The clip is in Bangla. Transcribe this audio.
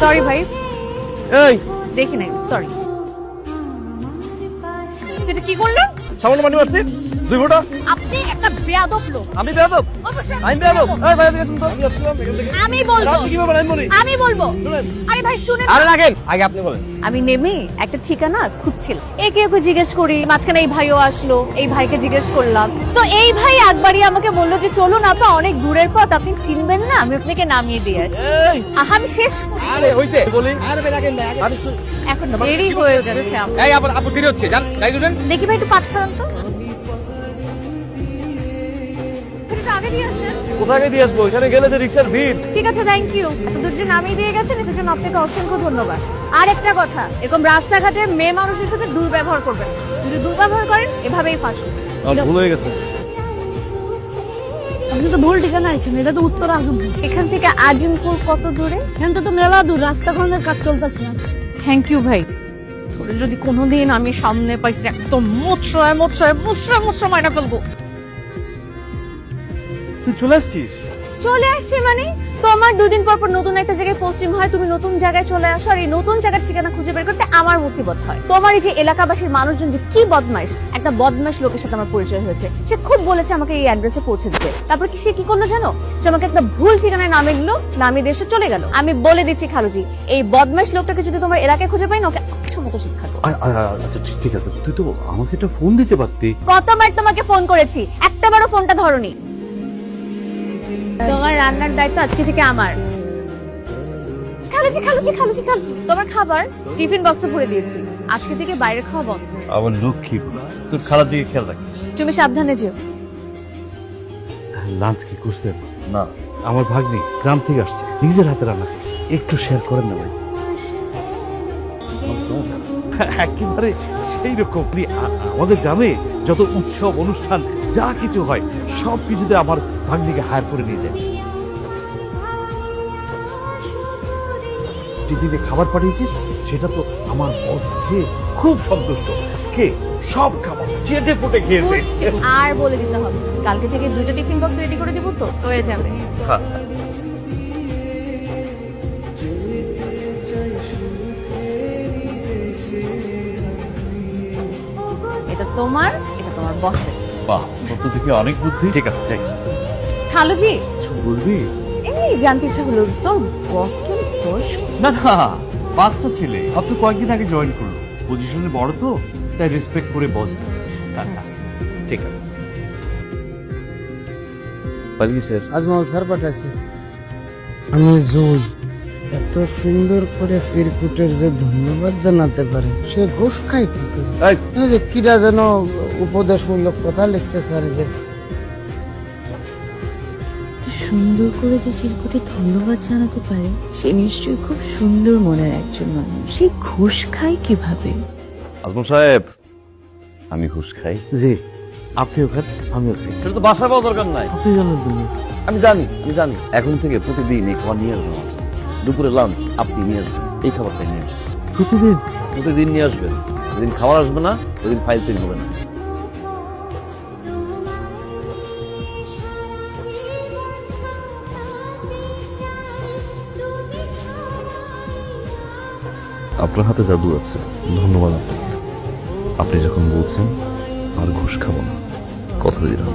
সরি ভাই, এই দেখি নাই, সরি। এটা কি করলেন? সামান্য মানি মারছি 2 ফোঁটা। আপনি একটা বেয়াদব লোক। আমি বেয়াদব? অবশ্যই। আমি বেয়াদব? এই ভাই এদিকে শুন তো। আমি বলবো। আপনি কি বলবেন? আমি বলি। আমি বলবো। শুনেন। আরে ভাই শুনেন। আরে রাখেন, আগে আপনি বলেন। আমি নেমে একটা ঠিকানা খুঁজছিলাম, একে ওকে জিজ্ঞেস করি, মাঝখানে এই ভাইও আসলো, এই ভাইকে জিজ্ঞেস করলাম, তো এই ভাই একবারই আমাকে বললো যে চলুন আপা, অনেক দূরের পথ, আপনি চিনবেন না, আমি আপনাকে নামিয়ে দিয়ে আসি। এই আমি শেষ করি। আরে হইছে বলি। আরে ভাই রাখেন না। আরে শুন। এখন দেরি হয়ে যাচ্ছে আমার। এই আপু দেরি হচ্ছে, জান গাড়ি দুটেন। দেখি ভাই একটু পাঠ করান তো। একটু আগে দিয়ে আসেন। কোথায় দিয়ে আসবো? এখানে গেলে যে রিকশার ভিড়। ঠিক আছে, থ্যাংক ইউ। এত দুদিন নামিয়ে দিয়ে গেছেন, এটার জন্য আপনাকে অসংখ্য ধন্যবাদ। আর একটা কথা, এরকম রাস্তাঘাটে মেয়ে মানুষের সাথে দুর্ব্যবহার করবেন না। যদি দুর্ব্যবহার করেন, এভাবেই ফাঁসবেন। ভুল হয়ে গেছে। আপনি তো ভুল ঠিকানা আইছেন, এটা তো উত্তর আজমপুর। এখান থেকে আজিমপুর কত দূরে? এখান তো মেলা দূর, রাস্তা খন্ডের কাজ চলতেছে। থ্যাংক ইউ ভাই। তোরে যদি কোনোদিন আমি সামনে পাইছি, একদম মুচড়ায় মাইনা ফেলবো। তুই চলে আসছিস? চলে আসছে মানে? তোমার 2 দিন পর পর নতুন একটা জায়গায় পোস্টিং হয়, তুমি নতুন জায়গায় চলে আসো, আর এই নতুন জায়গার ঠিকানা খুঁজে বের করতে আমার মুসিবত হয়। তোমার এই যে এলাকাবাসীর মানুষজন যে কি বদমাইশ, একটা বদমাইশ লোকের সাথে আমার পরিচয় হয়েছে। সে খুব বলেছে আমাকে এই অ্যাড্রেসে পৌঁছে দিতে, তারপর কি সে কি করলো জানো? সে আমাকে একটা ভুল ঠিকানায় নামিয়ে দিল, নামিয়ে দিয়ে সে চলে গেল। আমি বলে দিচ্ছি খালুজি, এই বদমাইশ লোকটাকে যদি তোমার এলাকায় খুঁজে পাই না, ওকে আচ্ছা মতো শিক্ষা দেবো। আচ্ছা ঠিক আছে, তুই তো আমাকে একটা ফোন দিতে পারতি। কতবার তোমাকে ফোন করেছি, একটাবারও ফোনটা ধরোনি। তোমার রান্নার দায়িত্ব আজকে থেকে আমার। খালুজি, তোমার খাবার টিফিন বক্সে ভরে দিয়েছি, আজকে থেকে বাইরে খাওয়া বন্ধ। আমার লক্ষ্মী, তোর খালার দিকে খেয়াল রাখিস। তুমি সাবধানে যেও। লাঞ্চ কি করছেন? না। আমার ভাগ্নি গ্রাম থেকে আসছে, নিজের হাতে রান্না করছে, একটু শেয়ার করেন না ভাই। একেবারে সেই রকম। আমাদের গ্রামে যত উৎসব অনুষ্ঠান যা কিছু হয় সব কিছুতে আমার ভাগ্নিকে হায়ার করে নিয়ে যায়। টিফিনে খাবার পাঠিয়েছিস, সেটা তো আমার বর খেয়ে খুব সন্তুষ্ট। আজকে সব খাবার চেটে পুটে খেয়েছে। বুঝছি, আর বলে দিতে হবে, কালকে থেকে 2টা টিফিন বক্স রেডি করে দিব, তো হয়ে যাবে। হ্যাঁ। এটা তোমার, এটা তোমার বসের। বাহ, তোর তো দেখি অনেক বুদ্ধি। ঠিক আছে, ঠিক আছে। খালুজি, কিছু বলবি? এই জানতে ইচ্ছা হলো, তোর বসকে বয়স? না না, বাচ্চা ছেলে, মাত্র কয়েকদিন আগে জয়েন করলো। পজিশনে বড় তো, তাই রেসপেক্ট করে বসবে। ঠিক আছে। পালকি স্যার, আজমল স্যার পাঠাইছে। আমি জুই, এত সুন্দর করে সিরকুটের যে ধন্যবাদ জানাতে পারে, সে ঘুষ খায় কি করে? এই যে কিরা যেন উপদেশমূলক কথা লিখছে স্যার, যে সুন্দর করে যে চিরকুটে ধন্যবাদ জানাতে পারে, সে নিশ্চয়ই খুব সুন্দর মনের একজন মানুষ। সে ঘুষ খায় কিভাবে? আজমল সাহেব, আমি ঘুষ খাই। জি, আপনিও খান, আমিও খাই। সেটা তো বাসায় পাওয়া দরকার নাই। আপনি জানেন তুমি? আমি জানি। এখন থেকে প্রতিদিন এই খাবার নিয়ে আসবেন। দুপুরে লাঞ্চ আপনি নিয়ে আসবেন, এই খাবারটা নিয়ে আসবেন। প্রতিদিন নিয়ে আসবেন। যেদিন খাবার আসবে না, ওদিন ফাইল সেল হবে না। আপনার হাতে জাদু আছে, ধন্যবাদ আপনাকে। আপনি যখন বলছেন আর ঘুষ খাবো না, কথা দিলাম।